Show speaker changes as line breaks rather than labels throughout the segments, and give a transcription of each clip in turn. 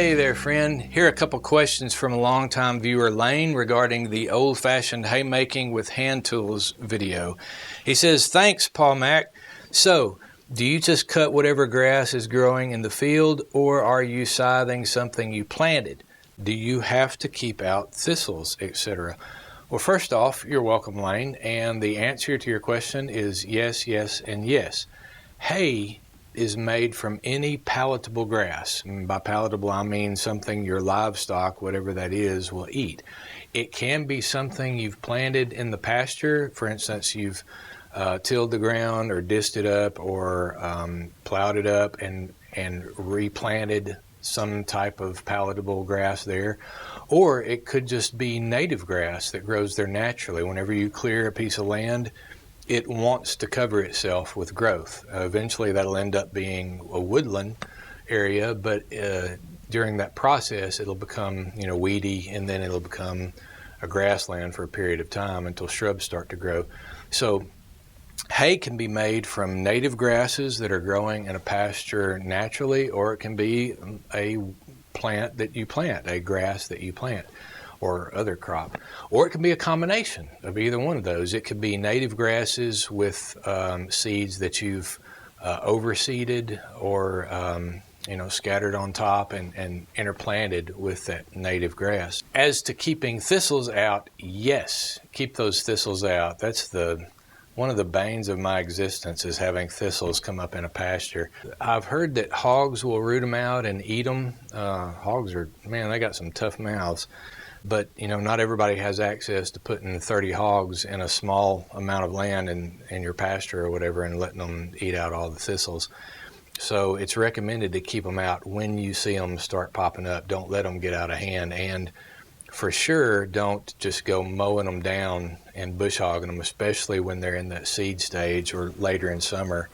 Hey there, friend. Here are a couple questions from a longtime viewer, Lane, regarding the old-fashioned haymaking with hand tools video. He says, thanks, Paul Mac. So, do you just cut whatever grass is growing in the field, or are you scything something you planted? Do you have to keep out thistles, etc.? Well, first off, you're welcome, Lane, and the answer to your question is yes, yes, and yes. Hay is made from any palatable grass. And by palatable, I mean something your livestock, whatever that is, will eat. It can be something you've planted in the pasture. For instance, you've tilled the ground or dished it up or plowed it up and replanted some type of palatable grass there. Or it could just be native grass that grows there naturally. Whenever you clear a piece of land, it wants to cover itself with growth. Eventually that'll end up being a woodland area, but during that process it'll become weedy, and then it'll become a grassland for a period of time until shrubs start to grow. So hay can be made from native grasses that are growing in a pasture naturally, or it can be a plant that you plant, a grass that you plant, or other crop. Or it can be a combination of either one of those. It could be native grasses with seeds that you've overseeded or scattered on top and interplanted with that native grass. As to keeping thistles out, yes, keep those thistles out. That's one of the banes of my existence, is having thistles come up in a pasture. I've heard that hogs will root them out and eat them. Hogs they got some tough mouths. But, not everybody has access to putting 30 hogs in a small amount of land in your pasture or whatever and letting them eat out all the thistles. So it's recommended to keep them out when you see them start popping up. Don't let them get out of hand. And for sure, don't just go mowing them down and bush hogging them, especially when they're in that seed stage or later in summer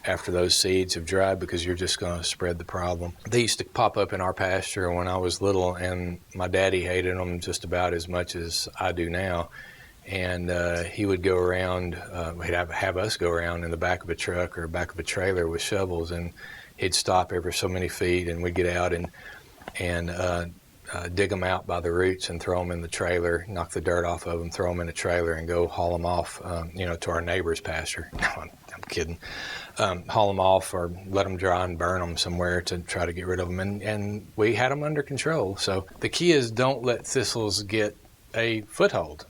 after those seeds have dried, because you're just going to spread the problem. They used to pop up in our pasture when I was little, and my daddy hated them just about as much as I do now. And he would go around, he'd have us go around in the back of a truck or back of a trailer with shovels, and he'd stop every so many feet, and we'd get out and dig them out by the roots and throw them in the trailer, knock the dirt off of them, throw them in a trailer, and go haul them off, to our neighbor's pasture. No, I'm kidding. Haul them off or let them dry and burn them somewhere to try to get rid of them. And we had them under control. So the key is, don't let thistles get a foothold.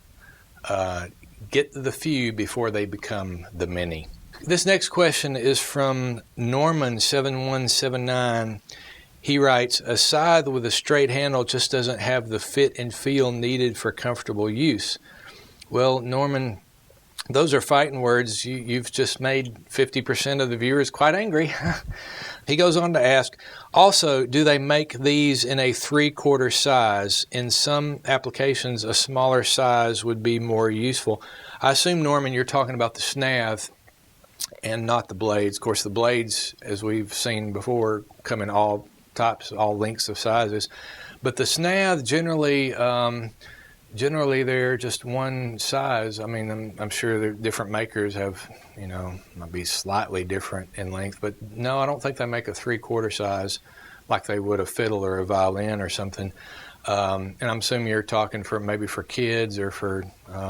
Get the few before they become the many. This next question is from Norman7179. He writes, a scythe with a straight handle just doesn't have the fit and feel needed for comfortable use. Well, Norman, those are fighting words. You've just made 50% of the viewers quite angry. He goes on to ask, also, do they make these in a 3/4 size? In some applications, a smaller size would be more useful. I assume, Norman, you're talking about the snath and not the blades. Of course, the blades, as we've seen before, come in all types, all lengths of sizes. But the snath, generally they're just one size. I mean, I'm sure the different makers have, might be slightly different in length, but no, I don't think they make a 3/4 size like they would a fiddle or a violin or something. And I'm assuming you're talking maybe for kids or for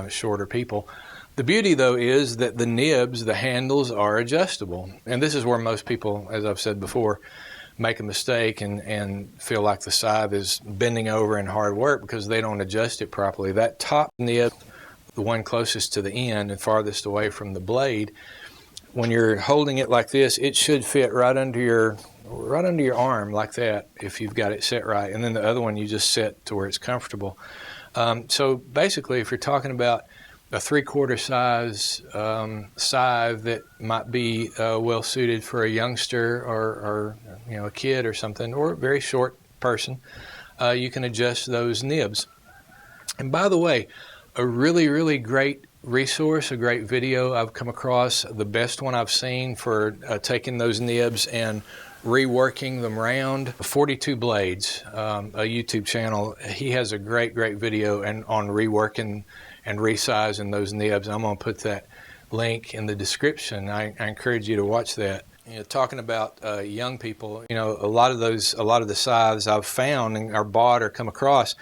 shorter people. The beauty, though, is that the nibs, the handles, are adjustable. And this is where most people, as I've said before, make a mistake and feel like the scythe is bending over in hard work because they don't adjust it properly. That top nib, the one closest to the end and farthest away from the blade, when you're holding it like this, it should fit right under your arm like that if you've got it set right. And then the other one you just set to where it's comfortable. So basically, if you're talking about a 3/4 size scythe that might be well suited for a youngster or a kid or something, or a very short person, you can adjust those nibs. And by the way, a really, really great resource, a great video I've come across, the best one I've seen for taking those nibs and reworking them round, 42 Blades, a YouTube channel. He has a great video on reworking and resizing those nibs. I'm going to put that link in the description. I encourage you to watch that. You know, talking about young people, you know, a lot of the scythes I've found and are bought or come across,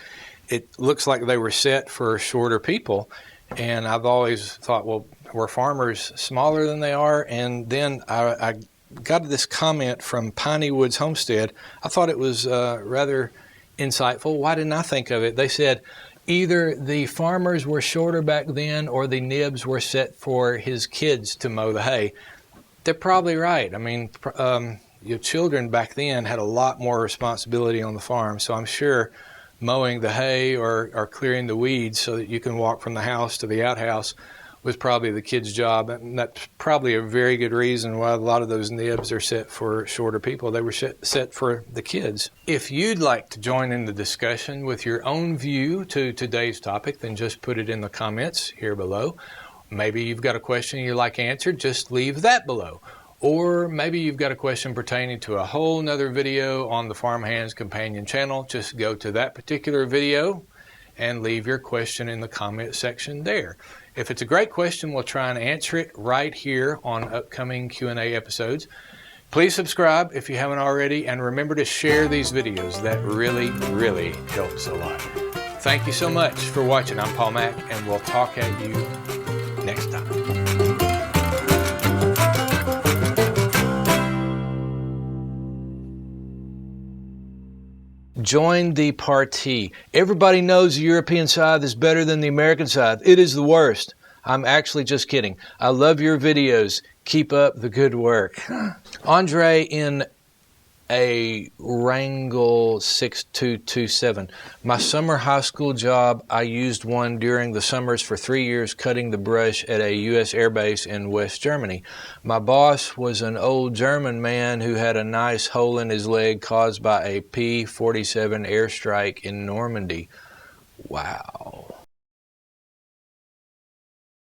it looks like they were set for shorter people. And I've always thought, well, were farmers smaller than they are? And then I got this comment from Piney Woods Homestead. I thought it was rather insightful. Why didn't I think of it? They said either the farmers were shorter back then or the nibs were set for his kids to mow the hay. They're probably right. I mean, your children back then had a lot more responsibility on the farm, so I'm sure mowing the hay or clearing the weeds so that you can walk from the house to the outhouse was probably the kid's job, and that's probably a very good reason why a lot of those nibs are set for shorter people. They were set for the kids. If you'd like to join in the discussion with your own view to today's topic, then just put it in the comments here below. Maybe you've got a question you'd like answered, just leave that below. Or maybe you've got a question pertaining to a whole nother video on the Farm Hands Companion channel. Just go to that particular video and leave your question in the comment section there. If it's a great question, we'll try and answer it right here on upcoming Q&A episodes. Please subscribe if you haven't already, and remember to share these videos. That really, really helps a lot. Thank you so much for watching. I'm Paul Mack, and we'll talk at you next time. Join the party. Everybody knows the European scythe is better than the American scythe. It is the worst. I'm actually just kidding. I love your videos. Keep up the good work. Andre in a Wrangle 6227. My summer high school job, I used one during the summers for 3 years cutting the brush at a U.S. air base in West Germany. My boss was an old German man who had a nice hole in his leg caused by a P-47 airstrike in Normandy. Wow.